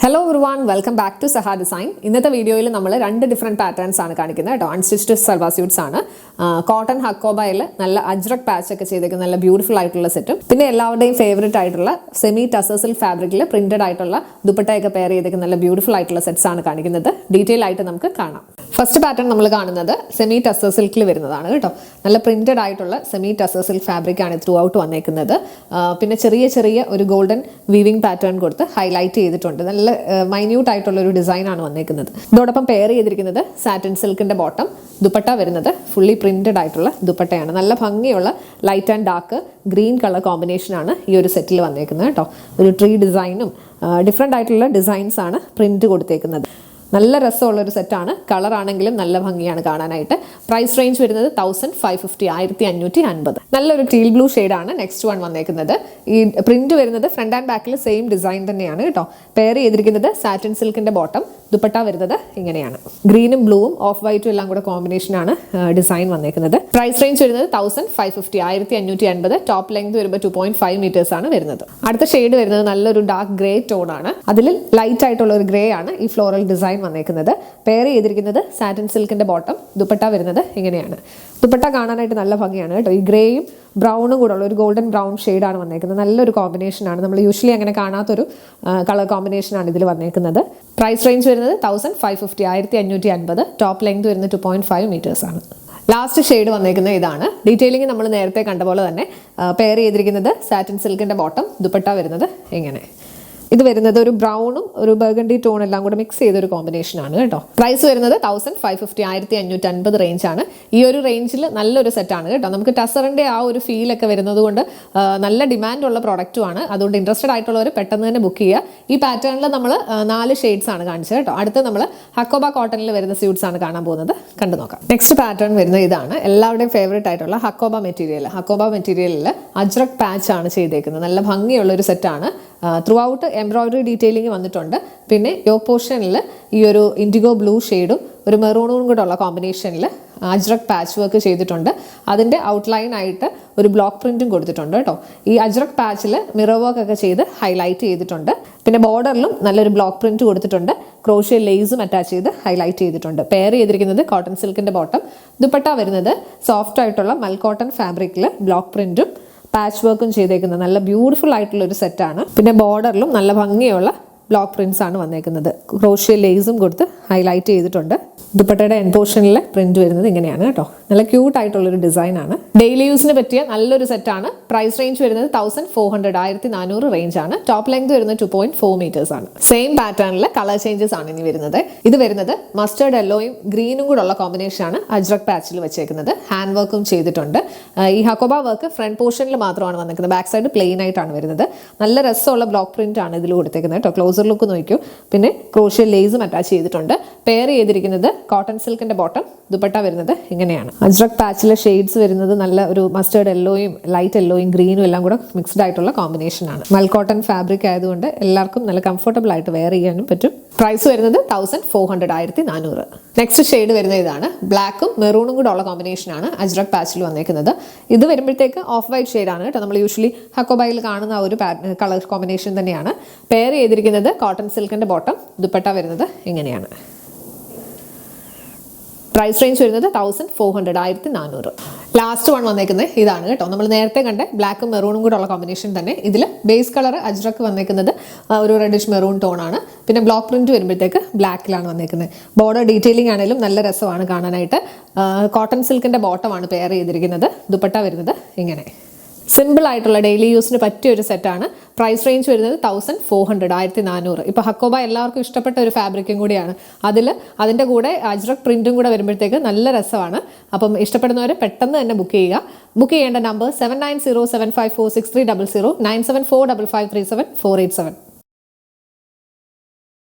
Hello everyone, welcome back to Saha Design. ഇന്നത്തെ വീഡിയോയിൽ നമ്മൾ രണ്ട് ഡിഫറെന്റ് പാറ്റേൺസ് ആണ് കാണിക്കുന്നത് കേട്ടോ. അൺസ്റ്റിച്ച്ഡ് സൽവാർ സ്യൂട്ട്സ് ആണ്. കോട്ടൺ ഹക്കോബയിൽ നല്ല അജ്രക് പാച്ച് ഒക്കെ ചെയ്തേക്കുന്ന നല്ല ബ്യൂട്ടിഫുൾ ആയിട്ടുള്ള സെറ്റും പിന്നെ എല്ലാവരുടെയും ഫേവറേറ്റ് ആയിട്ടുള്ള സെമി ടസർ ഫാബ്രിക്കിൽ പ്രിന്റഡ് ആയിട്ടുള്ള ദുപ്പട്ടയൊക്കെ പെയർ ചെയ്തേക്കുന്ന നല്ല ബ്യൂട്ടിഫുൾ ആയിട്ടുള്ള സെറ്റ്സ് ആണ് കാണിക്കുന്നത്. ഡീറ്റെയിൽ ആയിട്ട് നമുക്ക് കാണാം. ഫസ്റ്റ് പാറ്റേൺ നമ്മൾ കാണുന്നത് സെമി ടസർ സിൽക്കിൽ വരുന്നതാണ് കേട്ടോ. നല്ല പ്രിന്റഡ് ആയിട്ടുള്ള സെമി ടസർ സിൽക്ക് ഫാബ്രിക് ആണ് ത്രൂ ഔട്ട് വന്നേക്കുന്നത്. പിന്നെ ചെറിയ ചെറിയ ഒരു ഗോൾഡൻ വീവിംഗ് പാറ്റേൺ കൊടുത്ത് ഹൈലൈറ്റ് ചെയ്തിട്ടുണ്ട്. നല്ല മൈന്യൂട്ട് ആയിട്ടുള്ള ഒരു ഡിസൈൻ ആണ് വന്നേക്കുന്നത്. ഇതോടൊപ്പം പെയർ ചെയ്തിരിക്കുന്നത് സാറ്റിൻ സിൽക്കിന്റെ ബോട്ടം, ദുപ്പട്ട വരുന്നത് ഫുള്ളി പ്രിന്റഡ് ആയിട്ടുള്ള ദുപ്പട്ടയാണ്. നല്ല ഭംഗിയുള്ള light and dark green colour combination ആണ് ഈ ഒരു സെറ്റിൽ വന്നേക്കുന്നത് കേട്ടോ. ഒരു ട്രീ ഡിസൈനും ഡിഫറെൻ്റ് ആയിട്ടുള്ള ഡിസൈൻസ് ആണ് പ്രിന്റ് കൊടുത്തേക്കുന്നത്. നല്ല രസമുള്ള ഒരു സെറ്റാണ്. കളർ ആണെങ്കിലും നല്ല ഭംഗിയാണ് കാണാനായിട്ട്. പ്രൈസ് റേഞ്ച് വരുന്നത് 1550 1550. നല്ലൊരു ടീൽ ബ്ലൂ ഷെയ്ഡാണ് നെക്സ്റ്റ് വൺ വന്നേക്കുന്നത്. ഈ പ്രിന്റ് വരുന്നത് ഫ്രണ്ട് ആൻഡ് ബാക്കിൽ സെയിം ഡിസൈൻ തന്നെയാണ് കേട്ടോ. പെയർ ചെയ്തിരിക്കുന്നത് സാറ്റിൻ സിൽക്കിന്റെ ബോട്ടം, ദുപ്പട്ട വരുന്നത് ഇങ്ങനെയാണ്. ഗ്രീനും ബ്ലൂവും ഓഫ് വൈറ്റും എല്ലാം കൂടെ കോമ്പിനേഷനാണ് ഡിസൈൻ വന്നേക്കുന്നത്. പ്രൈസ് റേഞ്ച് വരുന്നത് 1550 1550. ടോപ്പ് ലെങ്ത് വരുമ്പോൾ 2.5 മീറ്റേഴ്സ് ആണ് വരുന്നത്. അടുത്ത ഷെയ്ഡ് വരുന്നത് നല്ലൊരു ഡാർക്ക് ഗ്രേ ടോൺ ആണ്. അതിൽ ലൈറ്റ് ആയിട്ടുള്ള ഒരു ഗ്രേ ആണ് ഈ ഫ്ലോറൽ ഡിസൈൻ വന്നേക്കുന്നത്. പെയർ ചെയ്തിരിക്കുന്നത് സാറ്റിൻ സിൽക്കിന്റെ ബോട്ടം, ദുപ്പട്ട വരുന്നത് ഇങ്ങനെയാണ്. ദുപ്പട്ട കാണാനായിട്ട് നല്ല ഭംഗിയാണ് കേട്ടോ. ഈ ഗ്രേയും ബ്രൗണും കൂടെ ഉള്ള ഒരു ഗോൾഡൻ ബ്രൗൺ ഷെയ്ഡാണ് വന്നേക്കുന്നത്. നല്ലൊരു കോമ്പിനേഷനാണ്. നമ്മൾ യൂഷ്വലി അങ്ങനെ കാണാത്തൊരു കളർ കോമ്പിനേഷനാണ് ഇതിൽ വന്നേക്കുന്നത്. പ്രൈസ് റേഞ്ച് വരുന്നത് 1550 1550. ടോപ്പ് ലെങ്ത് വരുന്നത് 2.5 മീറ്റേഴ്സ് ആണ്. ലാസ്റ്റ് ഷെയ്ഡ് വന്നേക്കുന്നത് ഇതാണ്. ഡീറ്റെയിലിംഗ് നമ്മൾ നേരത്തെ കണ്ട പോലെ തന്നെ പെയർ ചെയ്തിരിക്കുന്നത് സാറ്റിൻ സിൽക്കിന്റെ ബോട്ടം, ദുപ്പട്ട വരുന്നത് ഇങ്ങനെ. ഇത് വരുന്നത് ഒരു ബ്രൗണും ഒരു ബർഗണ്ടി ടോൺ എല്ലാം കൂടെ മിക്സ് ചെയ്തൊരു കോമ്പിനേഷൻ ആണ് കേട്ടോ. പ്രൈസ് വരുന്നത് 1550 1550 റേഞ്ച് ആണ്. ഈ ഒരു റേഞ്ചിൽ നല്ലൊരു സെറ്റാണ് കേട്ടോ. നമുക്ക് ടസറിന്റെ ആ ഒരു ഫീൽ ഒക്കെ വരുന്നത് കൊണ്ട് നല്ല ഡിമാൻഡ് ഉള്ള പ്രോഡക്റ്റും ആണ്. അതുകൊണ്ട് ഇൻട്രസ്റ്റഡ് ആയിട്ടുള്ളവർ പെട്ടെന്ന് തന്നെ ബുക്ക് ചെയ്യുക. ഈ പാറ്റേണിൽ നമ്മൾ 4 ഷെയ്ഡ്സ് ആണ് കാണിച്ചത് കേട്ടോ. അടുത്ത് നമ്മൾ ഹക്കോബ കോട്ടണിൽ വരുന്ന സ്യൂട്ട്സ് ആണ് കാണാൻ പോകുന്നത്. കണ്ടു നോക്കാം. നെക്സ്റ്റ് പാറ്റേൺ വരുന്നത് ഇതാണ്. എല്ലാവരുടെയും ഫേവറേറ്റ് ആയിട്ടുള്ള ഹക്കോബ മെറ്റീരിയൽ. ഹക്കോബ മെറ്റീരിയലിൽ അജ്രക് പാച്ച് ആണ് ചെയ്തേക്കുന്നത്. നല്ല ഭംഗിയുള്ള ഒരു സെറ്റാണ്. ത്രൂ ഔട്ട് എംബ്രോയിഡറി ഡീറ്റെയിലിംഗ് വന്നിട്ടുണ്ട്. പിന്നെ യോക്ക് പോർഷനിൽ ഈ ഒരു ഇൻഡിഗോ ബ്ലൂ ഷെയ്ഡും ഒരു മെറൂണും കൂടെ ഉള്ള കോമ്പിനേഷനിൽ അജ്രക് പാച്ച് വർക്ക് ചെയ്തിട്ടുണ്ട്. അതിൻ്റെ ഔട്ട്ലൈൻ ആയിട്ട് ഒരു ബ്ലോക്ക് പ്രിന്റും കൊടുത്തിട്ടുണ്ട് കേട്ടോ. ഈ അജ്രക് പാച്ചിൽ മിറർ വർക്ക് ഒക്കെ ചെയ്ത് ഹൈലൈറ്റ് ചെയ്തിട്ടുണ്ട്. പിന്നെ ബോർഡറിലും നല്ലൊരു ബ്ലോക്ക് പ്രിന്റ് കൊടുത്തിട്ടുണ്ട്. ക്രോഷ്യ ലേസും അറ്റാച്ച് ചെയ്ത് ഹൈലൈറ്റ് ചെയ്തിട്ടുണ്ട്. പെയർ ചെയ്തിരിക്കുന്നത് കോട്ടൺ സിൽക്കിന്റെ ബോട്ടം, ദുപ്പട്ട വരുന്നത് സോഫ്റ്റ് ആയിട്ടുള്ള മൽ കോട്ടൺ ഫാബ്രിക്കിൽ ബ്ലോക്ക് പ്രിന്റും പാച്ച് വർക്കും ചെയ്തേക്കുന്ന നല്ല ബ്യൂട്ടിഫുൾ ആയിട്ടുള്ള ഒരു സെറ്റാണ്. പിന്നെ ബോർഡറിലും നല്ല ഭംഗിയുള്ള ബ്ലോക്ക് പ്രിന്റ്സ് ആണ് വന്നേക്കുന്നത്. ക്രോഷ്യ ലേസും കൊടുത്ത് ഹൈലൈറ്റ് ചെയ്തിട്ടുണ്ട്. ദുപ്പട്ടയുടെ എൻ പോർഷനിലെ പ്രിന്റ് വരുന്നത് ഇങ്ങനെയാണ് കേട്ടോ. നല്ല ക്യൂട്ട് ആയിട്ടുള്ളൊരു ഡിസൈൻ ആണ്. ഡെയിലി യൂസിന് പറ്റിയ നല്ലൊരു സെറ്റാണ്. പ്രൈസ് റേഞ്ച് വരുന്നത് 1400 1400 റേഞ്ച് ആണ്. ടോപ്പ് ലെങ്ത് വരുന്നത് 2.4 മീറ്റേഴ്സ് ആണ്. സെയിം പാറ്റേണിൽ കളർ ചേഞ്ചസ് ആണ് ഇനി വരുന്നത്. ഇത് വരുന്നത് മസ്റ്റേർഡ് യെല്ലോയും ഗ്രീനും കൂടെ ഉള്ള കോമ്പിനേഷൻ ആണ് അജ്രക് പാച്ചിൽ വെച്ചേക്കുന്നത്. ഹാൻഡ് വർക്കും ചെയ്തിട്ടുണ്ട്. ഈ ഹക്കോബ വർക്ക് ഫ്രണ്ട് പോർഷനിൽ മാത്രമാണ് വന്നിരിക്കുന്നത്. ബാക്ക് സൈഡ് പ്ലെയിൻ ആയിട്ടാണ് വരുന്നത്. നല്ല രസമുള്ള ബ്ലോക്ക് പ്രിന്റ് ആണ് ഇതിൽ കൊടുത്തേക്കുന്നത് കേട്ടോ. ക്ലോസർ ലുക്ക് നോക്കൂ. പിന്നെ ക്രോഷ്യ ലേസും അറ്റാച്ച് ചെയ്തിട്ടുണ്ട്. പെയർ ചെയ്തിരിക്കുന്നത് കോട്ടൺ സിൽക്കിന്റെ ബോട്ടം, ദുപ്പട്ട വരുന്നത് ഇങ്ങനെയാണ്. അജ്രക് പാച്ചിലെ ഷെയ്ഡ്സ് വരുന്നത് നല്ല ഒരു മസ്റ്റേർഡ് യെല്ലോയും ലൈറ്റ് യെല്ലോയും ഗ്രീനും എല്ലാം കൂടെ മിക്സ്ഡ് ആയിട്ടുള്ള കോമ്പിനേഷൻ ആണ്. മൽ കോട്ടൺ ഫാബ്രിക് ആയതുകൊണ്ട് എല്ലാവർക്കും നല്ല കംഫർട്ടബിൾ ആയിട്ട് വെയർ ചെയ്യാനും പറ്റും. പ്രൈസ് വരുന്നത് 1400 1400. നെക്സ്റ്റ് ഷെയ്ഡ് വരുന്നത് ഇതാണ്. ബ്ലാക്കും മെറൂണും കൂടെ ഉള്ള കോമ്പിനേഷൻ ആണ് അജ്രക് പാച്ചിൽ വന്നേക്കുന്നത്. ഇത് വരുമ്പോഴത്തേക്ക് ഓഫ് വൈറ്റ് ഷെയ്ഡാണ് കേട്ടോ. നമ്മൾ യൂഷ്വലി ഹക്കോബയിൽ കാണുന്ന ആ ഒരു കളർ കോമ്പിനേഷൻ തന്നെയാണ്. പെയർ ചെയ്തിരിക്കുന്നത് കോട്ടൺ സിൽക്കിന്റെ ബോട്ടം, ദുപ്പട്ട വരുന്നത് ഇങ്ങനെയാണ്. പ്രൈസ് റേഞ്ച് വരുന്നത് 1400 1400. ലാസ്റ്റ് വൺ വന്നേക്കുന്നത് ഇതാണ് കേട്ടോ. നമ്മൾ നേരത്തെ കണ്ട ബ്ലാക്കും മെറൂണും കൂടെ ഉള്ള കോമ്പിനേഷൻ തന്നെ. ഇതിൽ ബേസ് കളർ അജ്രക് വന്നേക്കുന്നത് ഒരു റെഡിഷ് മെറൂൺ ടോൺ ആണ്. പിന്നെ ബ്ലോക്ക് പ്രിന്റ് വരുമ്പോഴത്തേക്ക് ബ്ലാക്കിലാണ് വന്നേക്കുന്നത്. ബോർഡർ ഡീറ്റെയിലിംഗ് ആണെങ്കിലും നല്ല രസമാണ് കാണാനായിട്ട്. കോട്ടൺ സിൽക്കിന്റെ ബോട്ടമാണ് പെയർ ചെയ്തിരിക്കുന്നത്. ദുപ്പട്ട വരുന്നത് ഇങ്ങനെ. സിമ്പിൾ ആയിട്ടുള്ള ഡെയിലി യൂസിന് പറ്റിയ ഒരു സെറ്റാണ്. പ്രൈസ് റേഞ്ച് വരുന്നത് 1400 1400. ഇപ്പോൾ ഹക്കോബ എല്ലാവർക്കും ഇഷ്ടപ്പെട്ട ഒരു ഫാബ്രിക്കും കൂടിയാണ്. അതിൻ്റെ കൂടെ അജ്രക് പ്രിന്റും കൂടെ വരുമ്പോഴത്തേക്ക് നല്ല രസമാണ്. അപ്പം ഇഷ്ടപ്പെടുന്നവർ പെട്ടെന്ന് തന്നെ ബുക്ക് ചെയ്യുക. ബുക്ക് ചെയ്യേണ്ട നമ്പർ 7907546300 9745537 487.